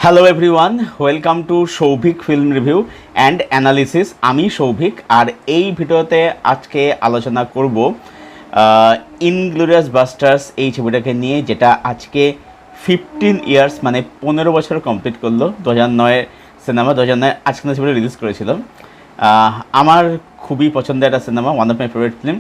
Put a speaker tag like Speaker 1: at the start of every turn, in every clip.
Speaker 1: Hello everyone, welcome to Souvik film review and analysis. আমি সৌভিক, আর এই ভিডিওতে আজকে আলোচনা করব ইনগ্লোরিয়াস বাস্টার্স এই ছবিটাকে নিয়ে, যেটা আজকে 15 ইয়ার্স মানে 15 বছর কমপ্লিট করলো। 2009 সিনেমা, 2009 আজকে ছবিটা রিলিজ করেছিল। আমার খুবই পছন্দের একটা cinema, one of my favourite film,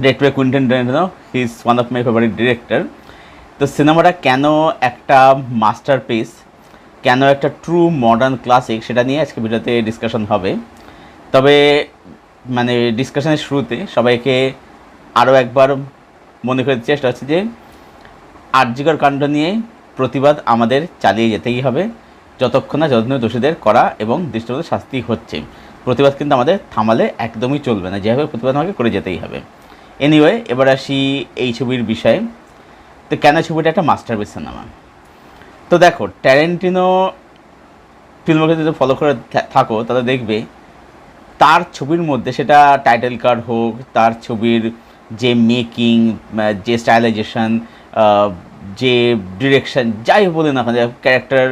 Speaker 1: director Quinton Tarantino, he is one of my favourite director. তো সিনেমাটা কেন একটা মাস্টারপিস, কেন একটা ট্রু মডার্ন ক্লাসিক, সেটা নিয়ে আজকে ভিডিওতে ডিসকাশন হবে। তবে মানে ডিসকাশনের শুরুতে সবাইকে আরও একবার মনে করে চেষ্টা হচ্ছে যে আরজিকর কাণ্ড নিয়ে প্রতিবাদ আমাদের চালিয়ে যেতেই হবে, যতক্ষণ না দোষীদের করা এবং দৃষ্টিগত শাস্তি হচ্ছে। প্রতিবাদ কিন্তু আমাদের থামালে একদমই চলবে না, যেভাবে প্রতিবাদ আমাকে করে যেতেই হবে। এনিওয়ে, এবার আসি এই ছবির বিষয়ে। তো কেন ছবিটা একটা মাস্টারপিস সিনেমা? তো দেখো, ট্যারেন্টিনো ফিল্মকে যদি ফলো করে থাকো তাহলে দেখবে তার ছবির মধ্যে, সেটা টাইটেল কার্ড হোক, তার ছবির যে মেকিং, যে স্টাইলাইজেশন, যে ডিরেকশন, যাই বলি না কেন, ক্যারেক্টার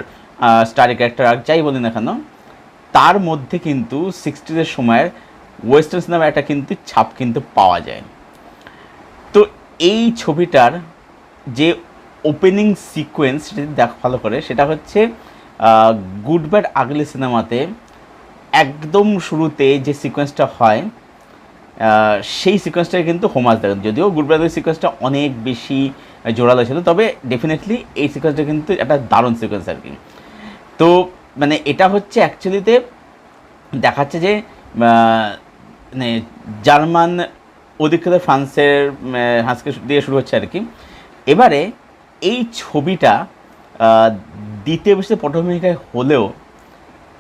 Speaker 1: স্টারি ক্যারেক্টার আর যাই বলি না কেন, তার মধ্যে কিন্তু 60s সময়ের ওয়েস্টার্ন সিনেমার একটা কিন্তু ছাপ কিন্তু পাওয়া যায়। তো এই ছবিটার যে ওপেনিং সিকোয়েন্স, সেটা দেখো ভালো করে, সেটা হচ্ছে গুড ব্যাড আগলি সিনেমাতে একদম শুরুতে যে সিকোয়েন্সটা হয়, সেই সিকোয়েন্সটাকে কিন্তু হোমাজ দেখেন। যদিও গুড ব্যাড আগলি সিকোয়েন্সটা অনেক বেশি জোরালো ছিল, তবে ডেফিনেটলি এই সিকোয়েন্সটা কিন্তু একটা দারুণ সিকোয়েন্স আর কি। তো মানে এটা হচ্ছে অ্যাকচুয়ালিতে দেখাচ্ছে যে মানে জার্মান অধিকৃত ফ্রান্সের হাঁসকে দিয়ে শুরু হচ্ছে আর কি। এবারে এই ছবিটা দ্বিতীয় বিশ্বযুদ্ধের পটভূমিকায় হলেও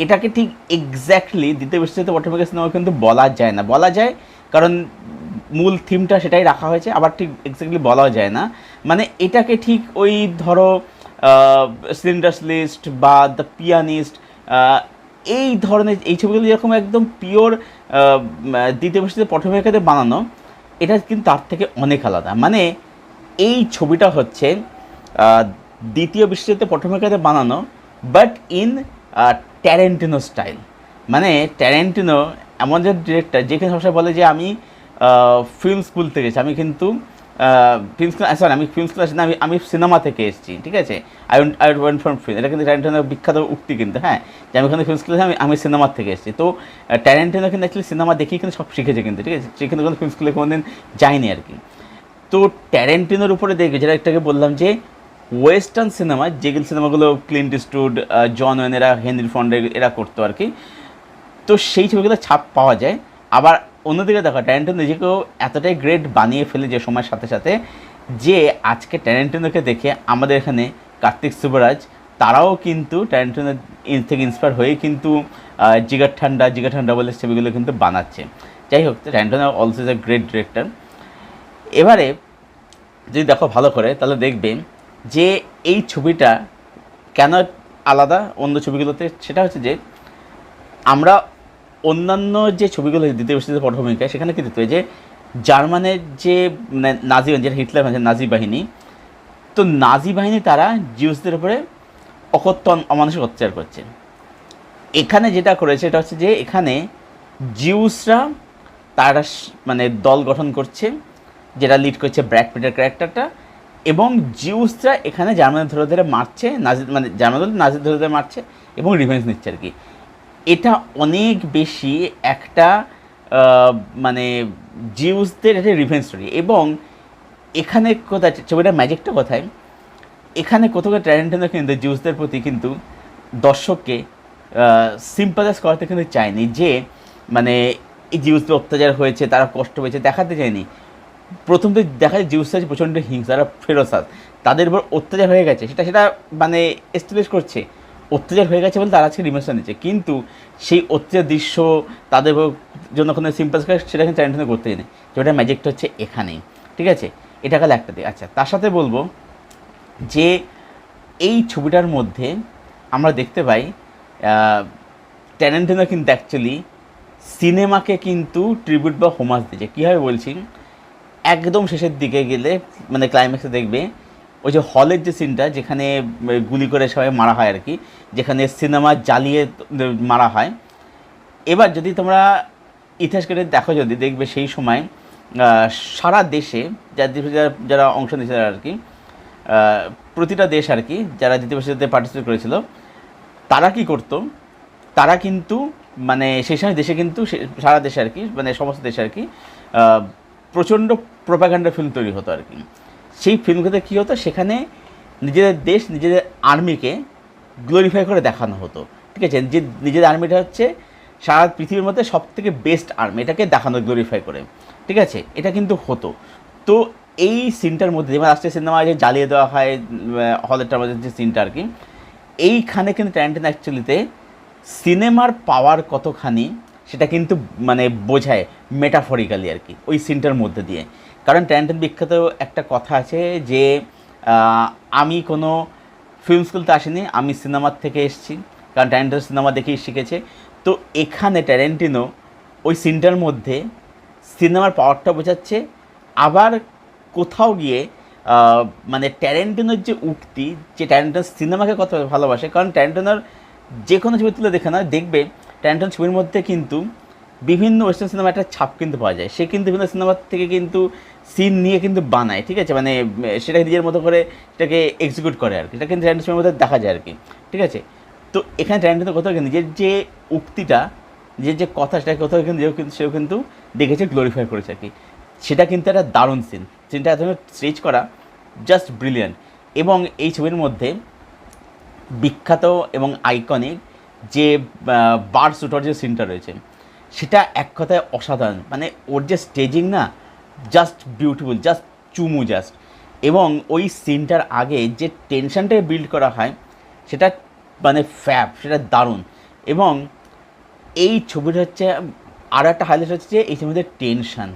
Speaker 1: এটাকে ঠিক এক্স্যাক্টলি দ্বিতীয় বিশ্বযুদ্ধের পটভূমিকা সিনেমা কিন্তু বলা যায় না। বলা যায় কারণ মূল থিমটা সেটাই রাখা হয়েছে, আবার ঠিক এক্স্যাক্টলি বলাও যায় না। মানে এটাকে ঠিক ওই ধরো সিলিন্ডার্স লিস্ট বা দ্য পিয়ানিস্ট, এই ধরনের এই ছবিগুলো যেরকম একদম পিওর দ্বিতীয় বিশ্বযুদ্ধের পটভূমিকাতে বানানো, এটা কিন্তু তার থেকে অনেক আলাদা। মানে এই ছবিটা হচ্ছে দ্বিতীয় বিশ্বযুদ্ধের পটভূমিকাতে বানানো, বাট ইন ট্যারেন্টিনো স্টাইল। মানে ট্যারেন্টিনো এমন যে ডিরেক্টর, যে কিন্তু সবসময় বলে যে আমি ফিল্ম স্কুল থেকে এসেছি, আমি কিন্তু আমি ফিল্ম স্কুল আসি না, আমি সিনেমা থেকে এসেছি, ঠিক আছে। আই ওয়েন্ট ফ্রম ফিল্ম, এটা কিন্তু ট্যারেন্টিনোর বিখ্যাত উক্তি কিন্তু, হ্যাঁ, যে আমি ওখানে ফিল্ম স্কুল এসে আমি সিনেমার থেকে এসেছি। তো ট্যারেন্টিনো কিন্তু অ্যাকচুয়ালি সিনেমা দেখেই কিন্তু সব শিখেছে কিন্তু, ঠিক আছে, সে কিন্তু কোনো ফিল্ম স্কুলে কোনোদিন যায়নি আর কি। তো ট্যারেন্টিনোর উপরে দেখবে, যেটা একটাকে বললাম যে ওয়েস্টার্ন সিনেমা, যেগুলো সিনেমাগুলো ক্লিন্ট ইস্টউড, জন ওয়েন, এরা হেনরি ফন্ডা এরা করতো আর কি, তো সেই ছবিগুলো ছাপ পাওয়া যায়। আবার অন্যদিকে দেখো, ট্যারেন্টিনো নিজেকেও এতটাই গ্রেট বানিয়ে ফেলে যে সময়ের সাথে সাথে, যে আজকে ট্যারেন্টিনোকে দেখে আমাদের এখানে কার্তিক সুবরাজ, তারাও কিন্তু ট্যারেন্টিনো থেকে ইন্সপায়ার হয়ে কিন্তু জিগার ঠান্ডা বলে ছবিগুলো কিন্তু বানাচ্ছে। যাই হোক, Tarantino also is a great director. এবারে যদি দেখো ভালো করে, তাহলে দেখবেন যে এই ছবিটা কেন আলাদা অন্য ছবিগুলোতে। সেটা হচ্ছে যে আমরা অন্যান্য যে ছবিগুলো দ্বিতীয় বিশ্বযুদ্ধের পটভূমিকায়, সেখানে কি দিতে হয় যে জার্মানের যে নাজি, যেটা হিটলার মানে নাজি বাহিনী, তো নাজি বাহিনী তারা জিউসদের উপরে অমানুষিক অত্যাচার করছে। এখানে যেটা করেছে এটা হচ্ছে যে এখানে জিউসরা তারা মানে দল গঠন করছে, যেটা লিড করছে ব্র্যাড পিটের ক্যারেক্টারটা, এবং জিউসরা এখানে জার্মানি ধরে ধরে মারছে, মানে জার্মানি নাজি ধরে ধরে মারছে এবং রিভেঞ্জ নিচ্ছে আর কি। এটা অনেক বেশি একটা মানে জিউসদের একটা রিভেঞ্জ স্টোরি। এবং এখানে কোথায় ছবিটার ম্যাজিকটা কোথায়, এখানে কোথাও ট্যারেন্টিনো কিন্তু জিউসদের প্রতি কিন্তু দর্শককে সিম্পাথাইজ করাতে কিন্তু চায়নি, যে মানে এই জিউসদের অত্যাচার হয়েছে, তারা কষ্ট পেয়েছে, দেখাতে চায়নি। প্রথম তো দেখা যায় জিউসরা যে প্রচণ্ড হিংসা, তারা ফেরোসাদ, তাদের উপর অত্যাচার হয়ে গেছে, সেটা মানে এস্টাবলিশ করছে, অত্যাচার হয়ে গেছে বলে তারা আজকে রিমেশন নিচ্ছে। কিন্তু সেই অত্যাচার দৃশ্য তাদের জন্য কোনো সিম্পাস করে, সেটা কিন্তু ট্যারেন্টিনো করতে জানে। যেটা ম্যাজিকটা হচ্ছে এখানেই, ঠিক আছে। এটা গেল একটা দিক। আচ্ছা, তার সাথে বলবো যে এই ছবিটার মধ্যে আমরা দেখতে পাই ট্যারেন্টিনো কিন্তু অ্যাকচুয়ালি সিনেমাকে কিন্তু ট্রিবিউট বা হোমাজ দিয়েছে। কীভাবে বলছি, একদম শেষের দিকে গেলে মানে ক্লাইম্যাক্সে দেখবে ওই যে হলের যে সিনটা যেখানে গুলি করে সবাই মারা হয় আর কি, যেখানে সিনেমা জ্বালিয়ে মারা হয়। এবার যদি তোমরা ইতিহাস কেটে দেখো, যদি দেখবে সেই সময় সারা দেশে যারা অংশ নিয়েছে আর কি, প্রতিটা দেশ আর কি যারা দ্বিতীয় বিশ্বযুদ্ধে পার্টিসিপেট করেছিল, তারা কি করতো, তারা কিন্তু মানে সেই সময় দেশে কিন্তু সারা দেশে আর কি, মানে সমস্ত দেশে আর কি প্রচণ্ড প্রোপাগান্ডা ফিল্ম তৈরি হতো আর কি। সেই ফিল্মগুলোতে কী হতো, সেখানে নিজেদের দেশ নিজেদের আর্মিকে গ্লোরিফাই করে দেখানো হতো, ঠিক আছে, যে নিজেদের আর্মিটা হচ্ছে সারা পৃথিবীর মধ্যে সবথেকে বেস্ট আর্মি, এটাকে দেখানো গ্লোরিফাই করে, ঠিক আছে, এটা কিন্তু হতো। তো এই সিনটার মধ্যে যেমন লাস্টের সিনেমা যে জ্বালিয়ে দেওয়া হয় হলেরটার মধ্যে যে সিনটা আর কি, এইখানে কিন্তু ট্যারেন্টিনো অ্যাকচুয়ালিতে সিনেমার পাওয়ার কতখানি সেটা কিন্তু মানে বোঝায় মেটাফরিক্যালি আর কি ওই সিনটার মধ্যে দিয়ে। কারণ ট্যারেন্টিনো বিখ্যাত একটা কথা আছে যে আমি কোনো ফিল্ম স্কুলতে আসিনি, আমি সিনেমার থেকে এসেছি, কারণ ট্যারেন্টিনো সিনেমা দেখেই শিখেছে। তো এখানে ট্যারেন্টিনো ওই সিনটার মধ্যে সিনেমার পাওয়ারটা বোঝাচ্ছে, আবার কোথাও গিয়ে মানে ট্যারেন্টিনোর যে উক্তি, যে ট্যারেন্টিনো সিনেমাকে কত ভালোবাসে, কারণ ট্যারেন্টিনোর যে কোনো ছবি তুলে দেখে না দেখবে ট্যারেন্টিনো ছবির মধ্যে কিন্তু বিভিন্ন ওয়েস্টার্ন সিনেমা একটা ছাপ কিন্তু পাওয়া যায়। সে কিন্তু বিভিন্ন সিনেমার থেকে কিন্তু সিন নিয়ে কিন্তু বানায়, ঠিক আছে, মানে সেটাকে নিজের মতো করে সেটাকে এক্সিকিউট করে আর কি, সেটা কিন্তু ট্যারেন্টিনোর মধ্যে দেখা যায় আর কি, ঠিক আছে। তো এখানে ট্যারেন্টিনো কোথাও নিজের যে উক্তিটা, নিজের যে কথা, সেটাকে কোথাও কিন্তু সেও কিন্তু দেখেছে, গ্লোরিফাই করেছে আর কি। সেটা কিন্তু একটা দারুণ সিন, সিনটা এত স্ট্রেচ করা জাস্ট ব্রিলিয়ান্ট। এবং এই ছবির মধ্যে বিখ্যাত এবং আইকনিক যে বার শুটার যে সিনটা রয়েছে, সেটা এক কথায় অসাধারণ। মানে ওর যে স্টেজিং না, জাস্ট বিউটিফুল, জাস্ট চুমু জাস্ট। এবং ওই সিনটার আগে যে টেনশনটাকে বিল্ড করা হয় সেটা মানে ফ্যাব, সেটা দারুণ। এবং এই ছবিটা হচ্ছে আর একটা হাইলাইট হচ্ছে যে এই ছবির মধ্যে টেনশন,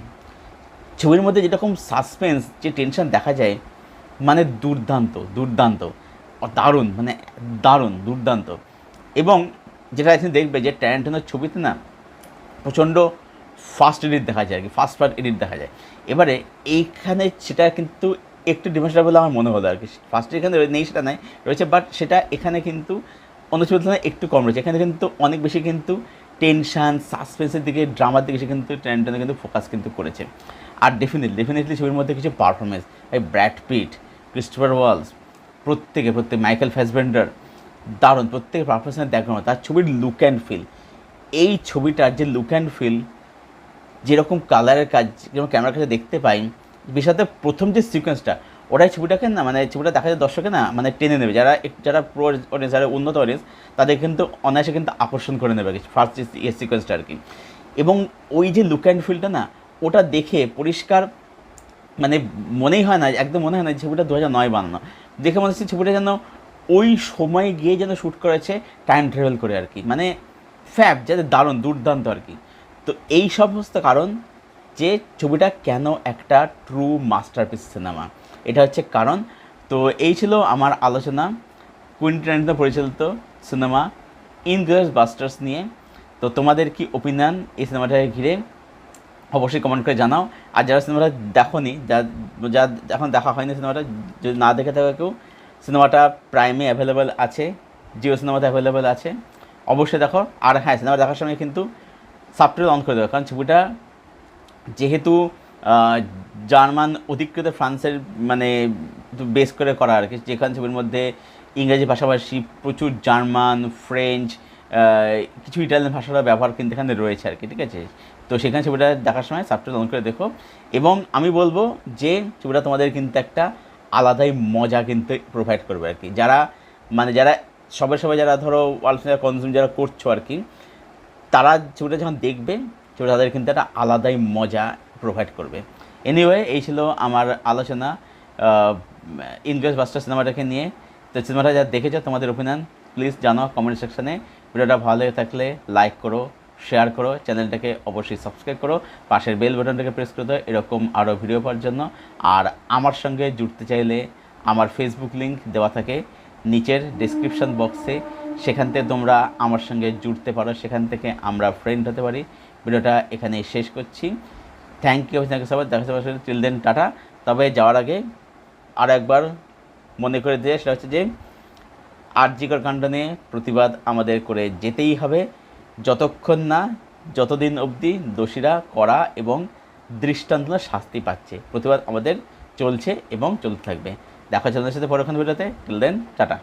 Speaker 1: ছবির মধ্যে যেরকম সাসপেন্স, যে টেনশন দেখা যায়, মানে দুর্দান্ত দুর্দান্ত, দারুণ, মানে দারুণ দুর্দান্ত। এবং যেটা এখানে দেখবে যে ট্যারেন্টিনোর ছবিতে না প্রচণ্ড ফাস্ট এডিট দেখা যায় আর কি, ফাস্ট এডিট দেখা যায়। এবারে এইখানে সেটা কিন্তু একটু ডিমেনশনাল বলে আমার মনে হলো আর কি, ফার্স্ট এখানে নেই সেটা নাই রয়েছে, বাট সেটা এখানে কিন্তু অন্য ছবির তুলনায় একটু কম রয়েছে। এখানে কিন্তু অনেক বেশি কিন্তু টেনশান, সাসপেন্সের দিকে, ড্রামার দিকে সে কিন্তু ট্যারেন্টিনো কিন্তু ফোকাস কিন্তু করেছে। আর ডেফিনেটলি ছবির মধ্যে কিছু পারফরমেন্স, এই ব্র্যাড পিট, ক্রিস্টোফার ওয়ালস, প্রত্যেক মাইকেল ফ্যাসবেন্ডার, দারুণ, প্রত্যেকের পারফরমেন্স দেখানো। তার ছবির লুক অ্যান্ড ফিল, এই ছবিটার যে লুক অ্যান্ড ফিল, যেরকম কালারের কাজ, যেরকম ক্যামেরার কাছে দেখতে পাই, বিশেষত প্রথম যে সিকোয়েন্সটা, ওটাই ছবিটাকে না, মানে ছবিটা দেখা যায় দর্শকে না মানে টেনে নেবে, যারা প্রো অডিয়েন্স, যারা উন্নত অডিয়েন্স, তাদের কিন্তু অনায়াসে কিন্তু আকর্ষণ করে নেবে ফার্স্ট যে সিকোয়েন্সটা আর কি। এবং ওই যে লুক অ্যান্ড ফিলটা না, ওটা দেখে পরিষ্কার মানে মনেই হয় না, একদম মনে হয় না ছবিটা 2009 বানানো। দেখে মনে হচ্ছে ছবিটা যেন ওই সময় গিয়ে যেন শ্যুট করেছে, টাইম ট্রাভেল করে আর কি, মানে ফ্যাব, যাতে দারুণ দুর্দান্ত আর কি। তো এই সমস্ত কারণ যে ছবিটা কেন একটা ট্রু মাস্টারপিস সিনেমা, এটা হচ্ছে কারণ। তো এই ছিল আমার আলোচনা কুইন্টিন ট্যারান্টিনো পরিচালিত সিনেমা ইনগ্লোরিয়াস বাস্টার্স নিয়ে। তো তোমাদের কি ওপিনিয়ন এই সিনেমাটাকে ঘিরে অবশ্যই কমেন্ট করে জানাও। আর যারা সিনেমাটা দেখোনি, যা এখন দেখা হয়নি সিনেমাটা, যদি না দেখে থাকো কেউ, সিনেমাটা প্রাইমে অ্যাভেলেবেল আছে, জিও সিনেমাতে অ্যাভেলেবেল আছে, অবশ্যই দেখো। আর হ্যাঁ, সিনেমা দেখার সময় কিন্তু সাবটাইটেল অন করে দেবো, কারণ ছবিটা যেহেতু জার্মান অধিকৃত ফ্রান্সের মানে বেস করে করা আর কি, যেখানে ছবির মধ্যে ইংরেজি পাশাপাশি প্রচুর জার্মান, ফ্রেঞ্চ, কিছু ইটালিয়ান ভাষার ব্যবহার কিন্তু এখানে রয়েছে আর কি, ঠিক আছে। তো সেখানে ছবিটা দেখার সময় সাবটাইটেল অন করে দেখো। এবং আমি বলবো যে ছবিটা তোমাদের কিন্তু একটা আলাদাই মজা কিন্তু প্রোভাইড করবে আর কি, যারা সবাই যারা ধরো ওয়ার্ল্ড সিনেমা কনজিউম যারা করছো আর কি, তারা ছবিটা যখন দেখবে, ছবিটা তাদের কিন্তু একটা আলাদাই মজা প্রোভাইড করবে। এনিওয়ে, এই ছিল আমার আলোচনা ইনগ্লোরিয়াস বাস্টার্স সিনেমাটাকে নিয়ে। তো সিনেমাটা যা দেখেছো, তোমাদের ওপিনিয়ন প্লিজ জানাও কমেন্ট সেকশানে। ভিডিওটা ভালো লেগে থাকলে লাইক করো, শেয়ার করো, চ্যানেলটাকে অবশ্যই সাবস্ক্রাইব করো, পাশের বেল বাটনটাকে প্রেস করে দাও এরকম আরও ভিডিও পাওয়ার জন্য। আর আমার সঙ্গে জুড়তে চাইলে আমার ফেসবুক লিঙ্ক দেওয়া থাকে নিচের ডেসক্রিপশন বক্সে, সেখান থেকে তোমরা আমার সঙ্গে জুড়তে পারো, সেখান থেকে আমরা ফ্রেন্ড হতে পারি। ভিডিওটা এখানে শেষ করছি। থ্যাংক ইউ সবাই, দেখা যাবে টিল দেন, টাটা। তবে যাওয়ার আগে আরও একবার মনে করে দিয়ে, সেটা হচ্ছে যে আরজিকর কাণ্ড নিয়ে প্রতিবাদ আমাদের করে যেতেই হবে, যতক্ষণ না যতদিন অবধি দোষীরা করা এবং দৃষ্টান্তমূলক শাস্তি পাচ্ছে। প্রতিবাদ আমাদের চলছে এবং চলতে থাকবে। দেখা চ্যানেলের সাথে পরক্ষণ ভিডিওতে। Till then, tata.